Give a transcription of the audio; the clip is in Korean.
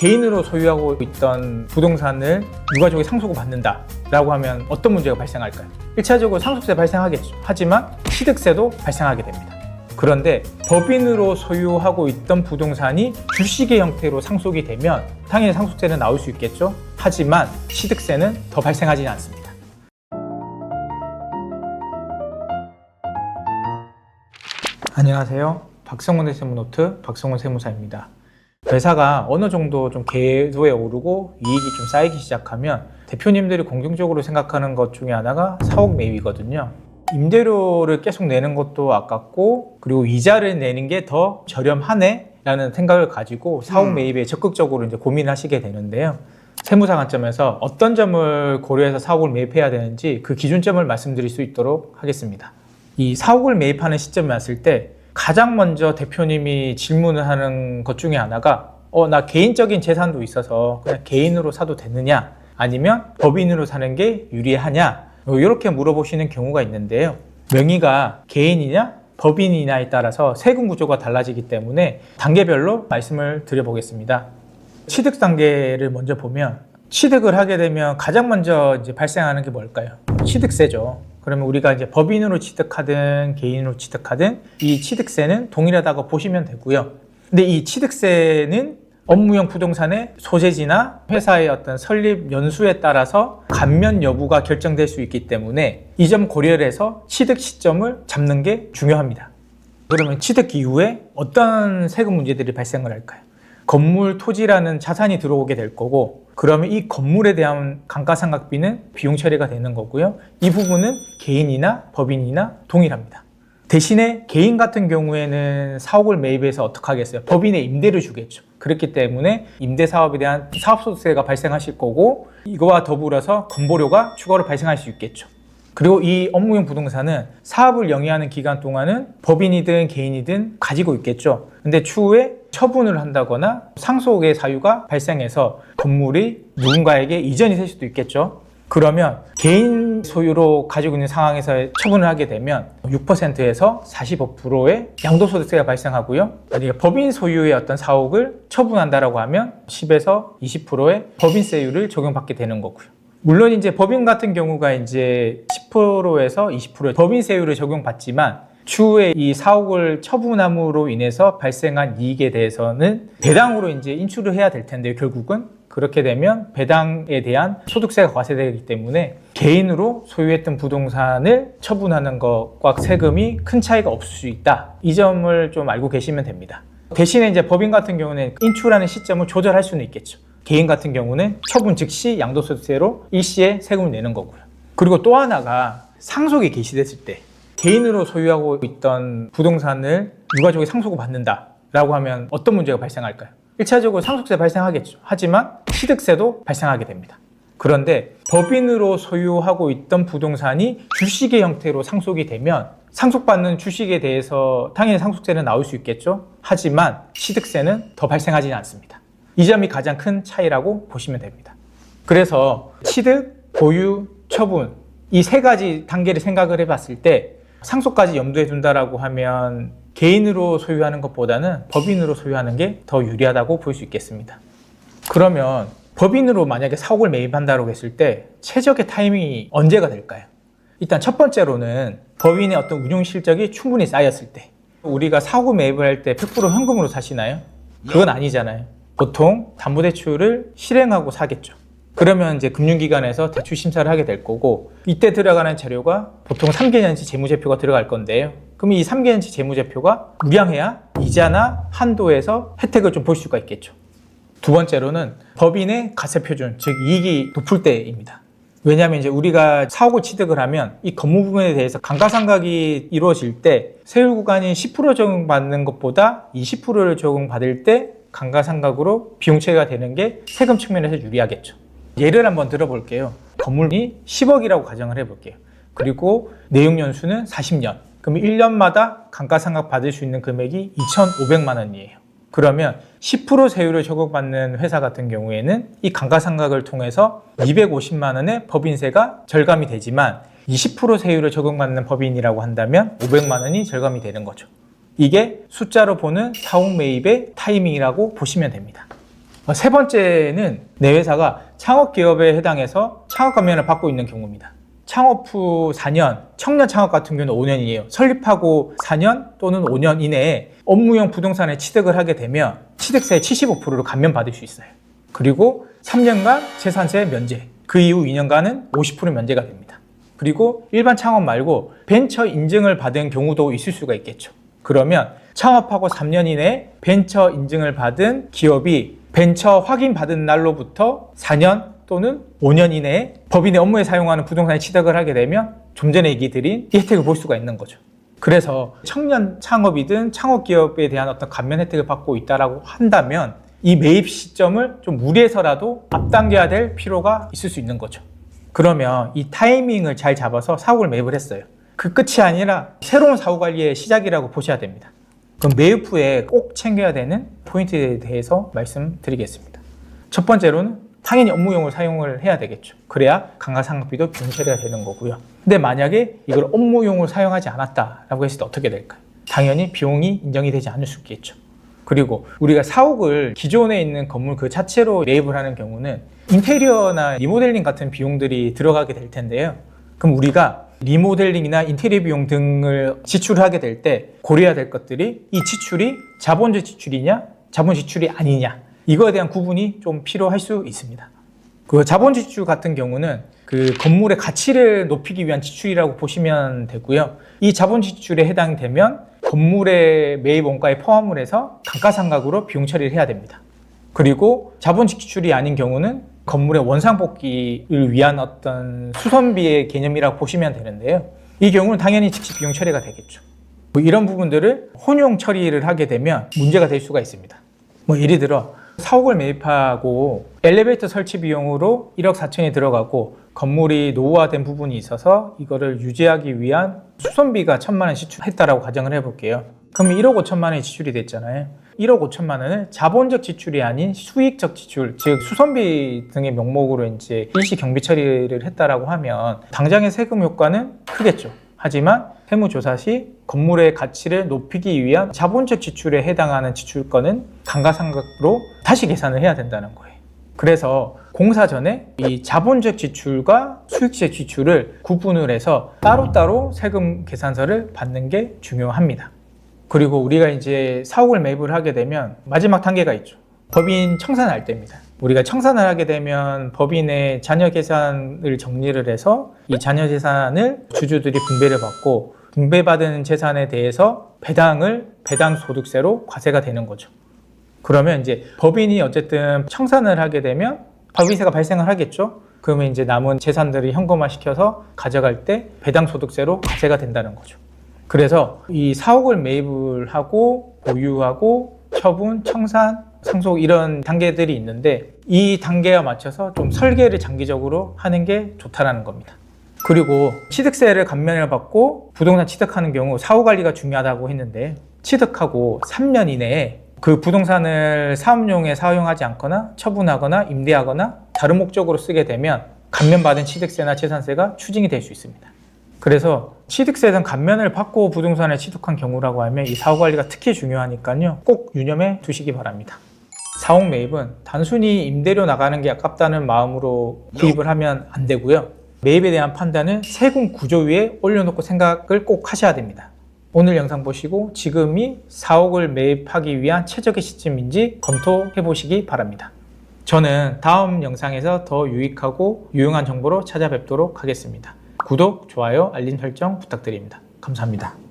개인으로 소유하고 있던 부동산을 유가족이 상속을 받는다 라고 하면 어떤 문제가 발생할까요? 1차적으로 상속세 발생하겠죠. 하지만 취득세도 발생하게 됩니다. 그런데 법인으로 소유하고 있던 부동산이 주식의 형태로 상속이 되면 당연히 상속세는 나올 수 있겠죠. 하지만 취득세는 더 발생하지는 않습니다. 안녕하세요. 박성훈의 세무노트 박성훈 세무사입니다. 회사가 어느 정도 좀 궤도에 오르고 이익이 좀 쌓이기 시작하면 대표님들이 공통적으로 생각하는 것 중에 하나가 사옥 매입이거든요. 임대료를 계속 내는 것도 아깝고 그리고 이자를 내는 게 더 저렴하네 라는 생각을 가지고 사옥 매입에 적극적으로 이제 고민을 하시게 되는데요. 세무사 관점에서 어떤 점을 고려해서 사옥을 매입해야 되는지 그 기준점을 말씀드릴 수 있도록 하겠습니다. 이 사옥을 매입하는 시점에 왔을 때 가장 먼저 대표님이 질문을 하는 것 중에 하나가 나 개인적인 재산도 있어서 그냥 개인으로 사도 되느냐 아니면 법인으로 사는 게 유리하냐 이렇게 물어보시는 경우가 있는데요. 명의가 개인이냐 법인이냐에 따라서 세금 구조가 달라지기 때문에 단계별로 말씀을 드려보겠습니다. 취득 단계를 먼저 보면 취득을 하게 되면 가장 먼저 이제 발생하는 게 뭘까요? 취득세죠. 그러면 우리가 이제 법인으로 취득하든 개인으로 취득하든 이 취득세는 동일하다고 보시면 되고요. 근데 이 취득세는 업무용 부동산의 소재지나 회사의 어떤 설립 연수에 따라서 감면 여부가 결정될 수 있기 때문에 이 점 고려를 해서 취득 시점을 잡는 게 중요합니다. 그러면 취득 이후에 어떤 세금 문제들이 발생을 할까요? 건물, 토지라는 자산이 들어오게 될 거고 그러면 이 건물에 대한 감가상각비는 비용 처리가 되는 거고요. 이 부분은 개인이나 법인이나 동일합니다. 대신에 개인 같은 경우에는 사옥을 매입해서 어떻게 하겠어요? 법인에 임대를 주겠죠. 그렇기 때문에 임대사업에 대한 사업소득세가 발생하실 거고 이거와 더불어서 건보료가 추가로 발생할 수 있겠죠. 그리고 이 업무용 부동산은 사업을 영위하는 기간 동안은 법인이든 개인이든 가지고 있겠죠. 근데 추후에 처분을 한다거나 상속의 사유가 발생해서 건물이 누군가에게 이전이 될 수도 있겠죠. 그러면 개인 소유로 가지고 있는 상황에서 처분을 하게 되면 6%에서 45%의 양도소득세가 발생하고요. 만약에 법인 소유의 어떤 사옥을 처분한다라고 하면 10에서 20%의 법인세율을 적용받게 되는 거고요. 물론 이제 법인 같은 경우가 이제 10%에서 20%의 법인세율을 적용받지만 추후에 이 사옥을 처분함으로 인해서 발생한 이익에 대해서는 배당으로 이제 인출을 해야 될 텐데요. 결국은 그렇게 되면 배당에 대한 소득세가 과세되기 때문에 개인으로 소유했던 부동산을 처분하는 것과 세금이 큰 차이가 없을 수 있다. 이 점을 좀 알고 계시면 됩니다. 대신에 이제 법인 같은 경우는 인출하는 시점을 조절할 수는 있겠죠. 개인 같은 경우는 처분 즉시 양도소득세로 일시에 세금을 내는 거고요. 그리고 또 하나가 상속이 개시됐을 때 개인으로 소유하고 있던 부동산을 유가족이 상속을 받는다라고 하면 어떤 문제가 발생할까요? 1차적으로 상속세 발생하겠죠. 하지만 취득세도 발생하게 됩니다. 그런데 법인으로 소유하고 있던 부동산이 주식의 형태로 상속이 되면 상속받는 주식에 대해서 당연히 상속세는 나올 수 있겠죠. 하지만 취득세는 더 발생하지는 않습니다. 이 점이 가장 큰 차이라고 보시면 됩니다. 그래서 취득, 보유, 처분 이 세 가지 단계를 생각을 해봤을 때 상속까지 염두에 둔다라고 하면 개인으로 소유하는 것보다는 법인으로 소유하는 게 더 유리하다고 볼 수 있겠습니다. 그러면 법인으로 만약에 사옥을 매입한다고 했을 때 최적의 타이밍이 언제가 될까요? 일단 첫 번째로는 법인의 어떤 운용 실적이 충분히 쌓였을 때. 우리가 사옥을 매입을 할 때 100% 현금으로 사시나요? 그건 아니잖아요. 보통 담보대출을 실행하고 사겠죠. 그러면 이제 금융기관에서 대출 심사를 하게 될 거고 이때 들어가는 재료가 보통 3개년치 재무제표가 들어갈 건데요. 그럼 이 3개년치 재무제표가 무량해야 이자나 한도에서 혜택을 좀 볼 수가 있겠죠. 두 번째로는 법인의 가세표준, 즉 이익이 높을 때입니다. 왜냐하면 이제 우리가 사옥을 취득을 하면 이 건물 부분에 대해서 감가상각이 이루어질 때 세율 구간이 10% 적용받는 것보다 20%를 적용받을 때 감가상각으로 비용 처리가 되는 게 세금 측면에서 유리하겠죠. 예를 한번 들어볼게요. 건물이 10억이라고 가정을 해볼게요. 그리고 내용연수는 40년. 그럼 1년마다 감가상각 받을 수 있는 금액이 2,500만 원이에요. 그러면 10% 세율을 적용받는 회사 같은 경우에는 이 감가상각을 통해서 250만 원의 법인세가 절감이 되지만 20% 세율을 적용받는 법인이라고 한다면 500만 원이 절감이 되는 거죠. 이게 숫자로 보는 사옥 매입의 타이밍이라고 보시면 됩니다. 세 번째는 내 회사가 창업기업에 해당해서 창업감면을 받고 있는 경우입니다. 창업 후 4년, 청년 창업 같은 경우는 5년이에요. 설립하고 4년 또는 5년 이내에 업무용 부동산에 취득을 하게 되면 취득세의 75%를 감면받을 수 있어요. 그리고 3년간 재산세 면제, 그 이후 2년간은 50% 면제가 됩니다. 그리고 일반 창업 말고 벤처 인증을 받은 경우도 있을 수가 있겠죠. 그러면 창업하고 3년 이내에 벤처 인증을 받은 기업이 벤처 확인받은 날로부터 4년 또는 5년 이내에 법인의 업무에 사용하는 부동산에 취득을 하게 되면 좀 전에 얘기 드린 이 혜택을 볼 수가 있는 거죠. 그래서 청년 창업이든 창업기업에 대한 어떤 감면 혜택을 받고 있다고 한다면 이 매입 시점을 좀 무리해서라도 앞당겨야 될 필요가 있을 수 있는 거죠. 그러면 이 타이밍을 잘 잡아서 사옥을 매입을 했어요. 그 끝이 아니라 새로운 사후관리의 시작이라고 보셔야 됩니다. 그럼 매입 후에 꼭 챙겨야 되는 포인트에 대해서 말씀드리겠습니다. 첫 번째로는 당연히 업무용으로 사용을 해야 되겠죠. 그래야 감가상각비도 비용 처리가 되는 거고요. 근데 만약에 이걸 업무용으로 사용하지 않았다라고 했을 때 어떻게 될까요? 당연히 비용이 인정이 되지 않을 수 있겠죠. 그리고 우리가 사옥을 기존에 있는 건물 그 자체로 매입을 하는 경우는 인테리어나 리모델링 같은 비용들이 들어가게 될 텐데요. 그럼 우리가 리모델링이나 인테리어 비용 등을 지출을 하게 될 때 고려해야 될 것들이 이 지출이 자본적 지출이냐 자본 지출이 아니냐, 이거에 대한 구분이 좀 필요할 수 있습니다. 그 자본 지출 같은 경우는 그 건물의 가치를 높이기 위한 지출이라고 보시면 되고요. 이 자본 지출에 해당되면 건물의 매입 원가에 포함을 해서 감가상각으로 비용 처리를 해야 됩니다. 그리고 자본 지출이 아닌 경우는 건물의 원상복귀를 위한 어떤 수선비의 개념이라고 보시면 되는데요. 이 경우는 당연히 즉시 비용 처리가 되겠죠. 이런 부분들을 혼용 처리를 하게 되면 문제가 될 수가 있습니다. 예를 들어 사옥을 매입하고 엘리베이터 설치 비용으로 1억 4천이 들어가고 건물이 노후화된 부분이 있어서 이거를 유지하기 위한 수선비가 1,000만 원 지출했다라고 가정을 해볼게요. 그러면 1억 5천만 원이 지출이 됐잖아요. 1억 5천만 원을 자본적 지출이 아닌 수익적 지출, 즉 수선비 등의 명목으로 이제 일시 경비 처리를 했다라고 하면 당장의 세금 효과는 크겠죠. 하지만 세무조사 시 건물의 가치를 높이기 위한 자본적 지출에 해당하는 지출권은 감가상각으로 다시 계산을 해야 된다는 거예요. 그래서 공사 전에 이 자본적 지출과 수익적 지출을 구분을 해서 따로따로 세금 계산서를 받는 게 중요합니다. 그리고 우리가 이제 사옥을 매입을 하게 되면 마지막 단계가 있죠. 법인 청산할 때입니다. 우리가 청산을 하게 되면 법인의 자녀 재산을 정리를 해서 이 자녀 재산을 주주들이 분배를 받고 분배받은 재산에 대해서 배당 소득세로 과세가 되는 거죠. 그러면 이제 법인이 어쨌든 청산을 하게 되면 법인세가 발생을 하겠죠. 그러면 이제 남은 재산들을 현금화 시켜서 가져갈 때 배당 소득세로 과세가 된다는 거죠. 그래서 이 사옥을 매입을 하고 보유하고 처분, 청산, 상속 이런 단계들이 있는데 이 단계에 맞춰서 좀 설계를 장기적으로 하는 게 좋다라는 겁니다. 그리고 취득세를 감면을 받고 부동산 취득하는 경우 사후관리가 중요하다고 했는데 취득하고 3년 이내에 그 부동산을 사업용에 사용하지 않거나 처분하거나 임대하거나 다른 목적으로 쓰게 되면 감면받은 취득세나 재산세가 추징이 될 수 있습니다. 그래서 취득세 등 감면을 받고 부동산을 취득한 경우라고 하면 이 사후관리가 특히 중요하니까요. 꼭 유념해 두시기 바랍니다. 사옥 매입은 단순히 임대료 나가는 게 아깝다는 마음으로 구입을 하면 안 되고요. 매입에 대한 판단은 세금 구조 위에 올려놓고 생각을 꼭 하셔야 됩니다. 오늘 영상 보시고 지금이 사옥을 매입하기 위한 최적의 시점인지 검토해 보시기 바랍니다. 저는 다음 영상에서 더 유익하고 유용한 정보로 찾아뵙도록 하겠습니다. 구독, 좋아요, 알림 설정 부탁드립니다. 감사합니다.